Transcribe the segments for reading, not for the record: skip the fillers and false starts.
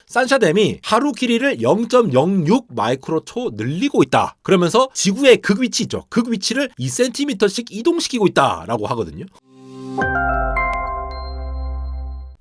산샤댐이 하루 길이를 0.06 마이크로초 늘리고 있다. 그러면서 지구의 극 위치 있죠. 극 위치를 2cm씩 이동시키고 있다라고 하거든요.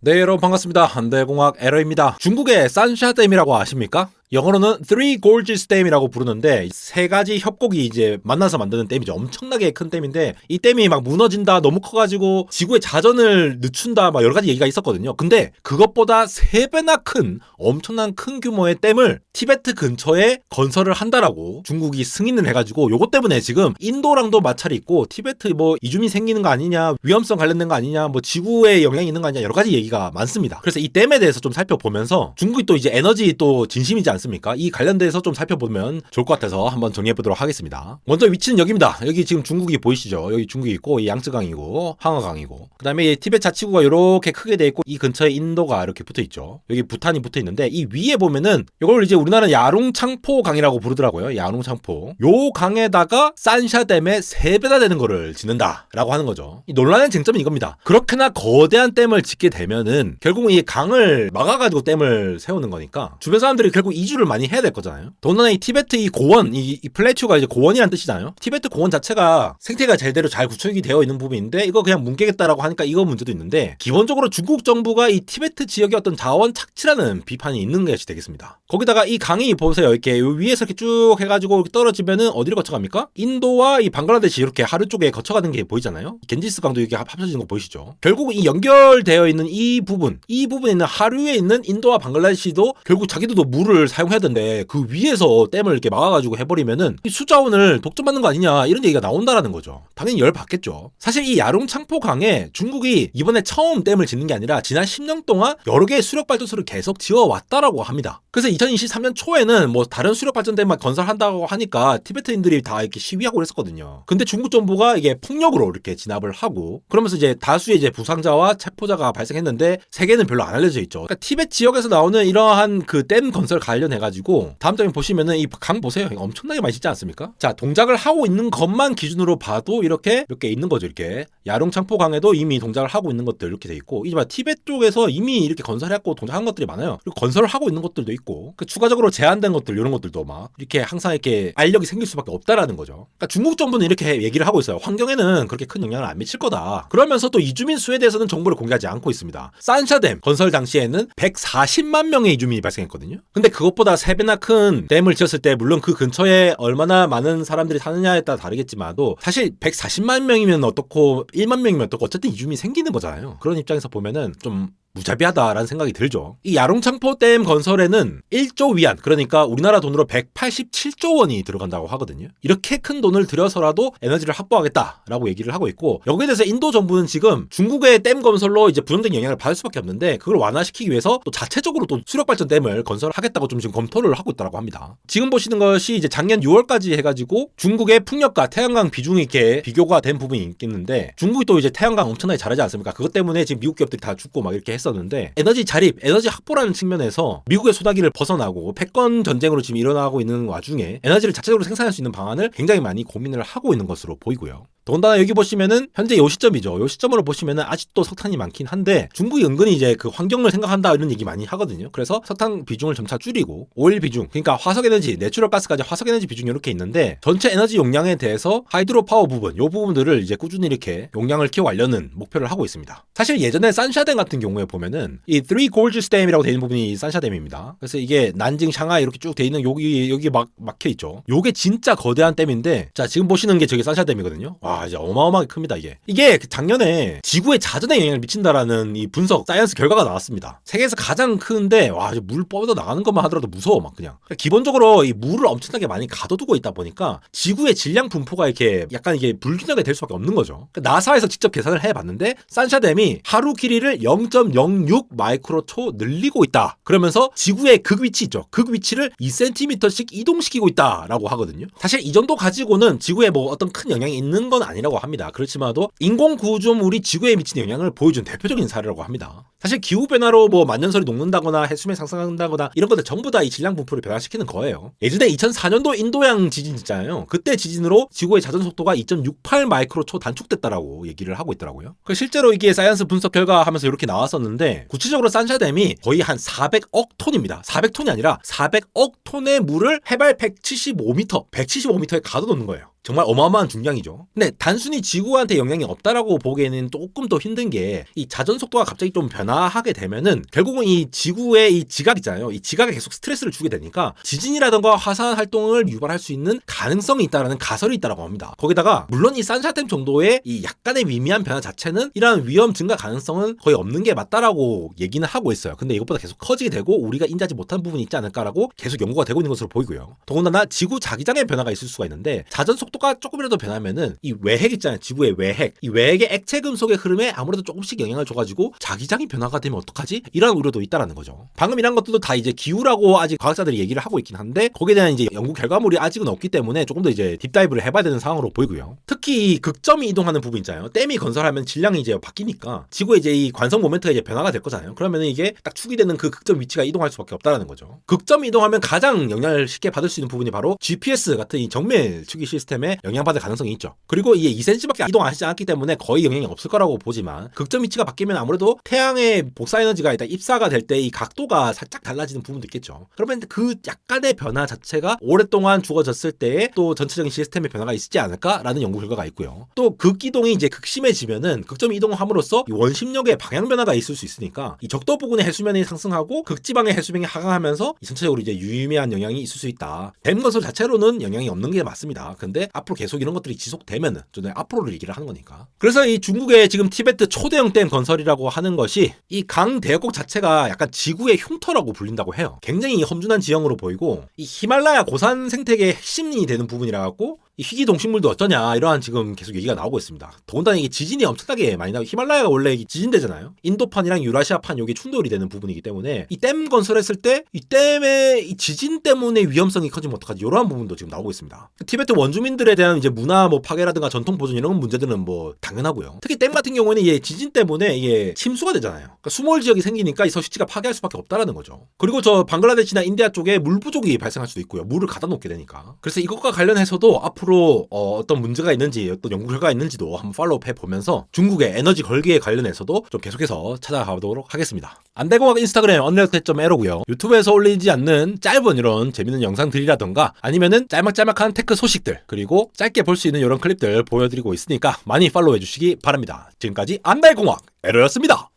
네, 여러분 반갑습니다. 한대공학 에러입니다. 중국의 산샤댐이라고 아십니까? 영어로는 Three Gorges Dam이라고 부르는데 세 가지 협곡이 이제 만나서 만드는 댐이죠. 엄청나게 큰 댐인데 이 댐이 막 무너진다, 너무 커가지고 지구의 자전을 늦춘다, 막 여러 가지 얘기가 있었거든요. 근데 그것보다 3배나 큰 엄청난 큰 규모의 댐을 티베트 근처에 건설을 한다라고 중국이 승인을 해가지고 요것 때문에 지금 인도랑도 마찰이 있고 티베트 뭐 이주민 생기는 거 아니냐, 위험성 관련된 거 아니냐, 뭐 지구에 영향이 있는 거 아니냐, 여러 가지 얘기가 많습니다. 그래서 이 댐에 대해서 좀 살펴보면서 중국이 또 이제 에너지 또 진심이지 않습니까? 이 관련돼서 좀 살펴보면 좋을 것 같아서 한번 정리해보도록 하겠습니다. 먼저 위치는 여기입니다. 여기 지금 중국이 보이시죠? 여기 중국이 있고 이 양쯔강이고 황허강이고 그 다음에 이 티베트 자치구가 이렇게 크게 돼 있고 이 근처에 인도가 이렇게 붙어 있죠. 여기 부탄이 붙어 있는데 이 위에 보면은 이걸 이제 우리나라는 야룽창포 강이라고 부르더라고요. 야룽창포. 요 강에다가 산샤댐의 3배나 되는 거를 짓는다라고 하는 거죠. 이 논란의 쟁점은 이겁니다. 그렇게나 거대한 댐을 짓게 되면은 결국은 이 강을 막아가지고 댐을 세우는 거니까 주변 사람들이 결국 이주를 많이 해야 될 거잖아요. 더군다나 이 티베트 이 고원, 이 플래튜가 이제 고원이라는 뜻이잖아요. 티베트 고원 자체가 생태가 제대로 잘 구축이 되어 있는 부분인데 이거 그냥 뭉개겠다라고 하니까 이거 문제도 있는데 기본적으로 중국 정부가 이 티베트 지역의 어떤 자원 착취라는 비판이 있는 것이 되겠습니다. 거기다가 이 강이 보세요. 이렇게 위에서 이렇게 쭉 해가지고 이렇게 떨어지면은 어디로 거쳐갑니까? 인도와 이 방글라데시 이렇게 하루 쪽에 거쳐가는 게 보이잖아요. 겐지스 강도 이렇게 합쳐지는 거 보이시죠? 결국 이 연결되어 있는 이 부분에 있는 하류에 있는 인도와 방글라데시도 결국 자기들도 물을 사용해야 되는데 그 위에서 댐을 이렇게 막아가지고 해버리면은 이 수자원을 독점받는 거 아니냐 이런 얘기가 나온다라는 거죠. 당연히 열 받겠죠. 사실 이 야룽창포 강에 중국이 이번에 처음 댐을 짓는 게 아니라 지난 10년 동안 여러 개의 수력 발전소를 계속 지어왔다라고 합니다. 그래서 2023년 초에는 뭐 다른 수력 발전대만 건설한다고 하니까 티베트인들이 다 이렇게 시위하고 그랬었거든요. 근데 중국 정부가 이게 폭력으로 이렇게 진압을 하고 그러면서 이제 다수의 이제 부상자와 체포자가 발생했는데 세계는 별로 안 알려져 있죠. 그러니까 티베트 지역에서 나오는 이러한 그 댐 건설 관련해가지고 다음 장면 보시면은 이 강 보세요. 엄청나게 많이 짓지 않습니까? 자, 동작을 하고 있는 것만 기준으로 봐도 이렇게 몇 개 있는 거죠. 이렇게 야룽창포 강에도 이미 동작을 하고 있는 것들 이렇게 돼 있고 이제 티베트 쪽에서 이미 이렇게 건설했고 동작한 것들이 많아요. 그리고 건설을 하고 있는 것들도 있고 그 추가적으로 제한된 것들 이런 것들도 막 이렇게 항상 이렇게 알력이 생길 수밖에 없다라는 거죠. 그러니까 중국 정부는 이렇게 얘기를 하고 있어요. 환경에는 그렇게 큰 영향을 안 미칠 거다. 그러면서 또 이주민 수에 대해서는 정보를 공개하지 않고 있습니다. 산샤댐 건설 당시에는 140만 명의 이주민이 발생했거든요. 근데 그것보다 3배나 큰 댐을 지었을 때 물론 그 근처에 얼마나 많은 사람들이 사느냐에 따라 다르겠지만도 사실 140만 명이면 어떻고 1만 명이면 어떻고 어쨌든 이주민이 생기는 거잖아요. 그런 입장에서 보면은 좀 무자비하다라는 생각이 들죠. 이 야룽창포 댐 건설에는 1조 위안, 그러니까 우리나라 돈으로 187조 원이 들어간다고 하거든요. 이렇게 큰 돈을 들여서라도 에너지를 확보하겠다라고 얘기를 하고 있고 여기에 대해서 인도 정부는 지금 중국의 댐 건설로 이제 부정적인 영향을 받을 수밖에 없는데 그걸 완화시키기 위해서 또 자체적으로 또 수력발전 댐을 건설하겠다고 좀 지금 검토를 하고 있다고 합니다. 지금 보시는 것이 이제 작년 6월까지 해가지고 중국의 풍력과 태양광 비중이 이렇게 비교가 된 부분이 있겠는데 중국이 또 이제 태양광 엄청나게 잘하지 않습니까? 그것 때문에 지금 미국 기업들이 다 죽고 막 이렇게 했었는데 에너지 자립, 에너지 확보라는 측면에서 미국의 소나기를 벗어나고 패권 전쟁으로 지금 일어나고 있는 와중에 에너지를 자체적으로 생산할 수 있는 방안을 굉장히 많이 고민을 하고 있는 것으로 보이고요. 더군다나 여기 보시면은 현재 요 시점이죠. 요 시점으로 보시면은 아직도 석탄이 많긴 한데 중국이 은근히 이제 그 환경을 생각한다 이런 얘기 많이 하거든요. 그래서 석탄 비중을 점차 줄이고 오일 비중, 그러니까 화석에너지, 내추럴 가스까지 화석에너지 비중이 이렇게 있는데 전체 에너지 용량에 대해서 하이드로 파워 부분, 요 부분들을 이제 꾸준히 이렇게 용량을 키워가려는 목표를 하고 있습니다. 사실 예전에 산샤댐 같은 경우에 보면은 이 Three Gorges Dam이라고 되어 있는 부분이 산샤댐입니다. 그래서 이게 난징, 샹하이 이렇게 쭉 돼 있는 여기 막 막혀 있죠. 요게 진짜 거대한 댐인데 자 지금 보시는 게 저게 산샤댐이거든요. 와 이제 어마어마하게 큽니다. 이게 작년에 지구의 자전에 영향을 미친다라는 이 분석 사이언스 결과가 나왔습니다. 세계에서 가장 큰데 와 이제 물 뻗어 나가는 것만 하더라도 무서워 막 그냥. 그러니까 기본적으로 이 물을 엄청나게 많이 가둬두고 있다 보니까 지구의 질량 분포가 이렇게 약간 이게 불균형이 될 수밖에 없는 거죠. 그러니까 나사에서 직접 계산을 해봤는데 산샤댐이 하루 길이를 0.06 마이크로초 늘리고 있다. 그러면서 지구의 극 위치 있죠. 극 위치를 2cm씩 이동시키고 있다라고 하거든요. 사실 이 정도 가지고는 지구에 뭐 어떤 큰 영향이 있는 건 아니라고 합니다. 그렇지만도 인공 구조물이 지구에 미치는 영향을 보여준 대표적인 사례라고 합니다. 사실 기후변화로 뭐 만년설이 녹는다거나 해수면 상승한다거나 이런 것들 전부 다 이 질량 분포를 변화시키는 거예요. 예전에 2004년도 인도양 지진 있잖아요. 그때 지진으로 지구의 자전 속도가 2.68 마이크로초 단축됐다라고 얘기를 하고 있더라고요. 실제로 이게 사이언스 분석 결과 하면서 이렇게 나왔었는데 구체적으로 산샤댐이 거의 한 400억 톤입니다. 400톤이 아니라 400억 톤의 물을 해발 175m에 가둬놓는 거예요. 정말 어마어마한 중량이죠. 근데 단순히 지구한테 영향이 없다라고 보기에는 조금 더 힘든 게 이 자전 속도가 갑자기 좀 변화하게 되면은 결국은 이 지구의 이 지각 있잖아요. 이 지각에 계속 스트레스를 주게 되니까 지진이라던가 화산 활동을 유발할 수 있는 가능성이 있다라는 가설이 있다라고 합니다. 거기다가 물론 이 산샤댐 정도의 이 약간의 미미한 변화 자체는 이러한 위험 증가 가능성은 거의 없는 게 맞다라고 얘기는 하고 있어요. 근데 이것보다 계속 커지게 되고 우리가 인지하지 못한 부분이 있지 않을까라고 계속 연구가 되고 있는 것으로 보이고요. 더군다나 지구 자기장의 변화가 있을 수가 있는데 자전 속도가 조금이라도 변하면은 이 외핵 있잖아요. 지구의 외핵. 이 외핵의 액체 금속의 흐름에 아무래도 조금씩 영향을 줘가지고 자기장이 변화가 되면 어떡하지? 이런 우려도 있다라는 거죠. 방금 이런 것들도 다 이제 기후라고 아직 과학자들이 얘기를 하고 있긴 한데 거기에 대한 이제 연구 결과물이 아직은 없기 때문에 조금 더 이제 딥다이브를 해봐야 되는 상황으로 보이고요. 특히 이 극점이 이동하는 부분 있잖아요. 댐이 건설하면 질량이 이제 바뀌니까 지구의 이제 이 관성 모멘트가 이제 변화가 될 거잖아요. 그러면은 이게 딱 축이 되는 그 극점 위치가 이동할 수밖에 없다라는 거죠. 극점이 이동하면 가장 영향을 쉽게 받을 수 있는 부분이 바로 GPS 같은 이 정밀 추기 시스템에 영향받을 가능성이 있죠. 그리고 이게 2cm밖에 이동하지 않기 때문에 거의 영향이 없을 거라고 보지만 극점 위치가 바뀌면 아무래도 태양의 복사 에너지가 일단 입사가 될 때 이 각도가 살짝 달라지는 부분도 있겠죠. 그러면 그 약간의 변화 자체가 오랫동안 주어졌을 때에 또 전체적인 시스템의 변화가 있지 않을까라는 연구 결과가 있고요. 또 극이동이 이제 극심해지면은 극점 이동을 함으로써 이 원심력의 방향 변화가 있을 수 있으니까 이 적도 부근의 해수면이 상승하고 극지방의 해수면이 하강하면서 전체적으로 이제 유의미한 영향이 있을 수 있다. 댐 건설 자체로는 영향이 없는 게 맞습니다. 근데 앞으로 계속 이런 것들이 지속되면은 저는 앞으로를 얘기를 하는 거니까. 그래서 이 중국의 지금 티베트 초대형 댐 건설이라고 하는 것이 이 강 대역곡 자체가 약간 지구의 흉터라고 불린다고 해요. 굉장히 험준한 지형으로 보이고 이 히말라야 고산 생태계의 핵심이 되는 부분이라 갖고 이 희귀 동식물도 어쩌냐 이러한 지금 계속 얘기가 나오고 있습니다. 더군다나 이게 지진이 엄청나게 많이 나고 히말라야가 원래 지진대잖아요. 인도판이랑 유라시아판 여기 충돌이 되는 부분이기 때문에 이 댐 건설했을 때 이 댐의 이 지진 때문에 위험성이 커지면 어떡하지 이러한 부분도 지금 나오고 있습니다. 티베트 원주민들에 대한 이제 문화 뭐 파괴라든가 전통 보존 이런 문제들은 뭐 당연하고요. 특히 댐 같은 경우에는 이게 지진 때문에 이게 침수가 되잖아요. 그러니까 수몰 지역이 생기니까 이 서식지가 파괴할 수밖에 없다라는 거죠. 그리고 저 방글라데시나 인디아 쪽에 물 부족이 발생할 수도 있고요. 물을 가다 놓게 되니까. 그래서 이것과 관련해서도 앞으로 어떤 문제가 있는지 어떤 연구 결과가 있는지도 한번 팔로우 해보면서 중국의 에너지 걸기에 관련해서도 좀 계속해서 찾아가보도록 하겠습니다. 안대공학 인스타그램 언레어텍.에러고요. 유튜브에서 올리지 않는 짧은 이런 재밌는 영상들이라던가 아니면은 짤막짤막한 테크 소식들 그리고 짧게 볼 수 있는 이런 클립들 보여드리고 있으니까 많이 팔로우 해주시기 바랍니다. 지금까지 안대공학 에러였습니다.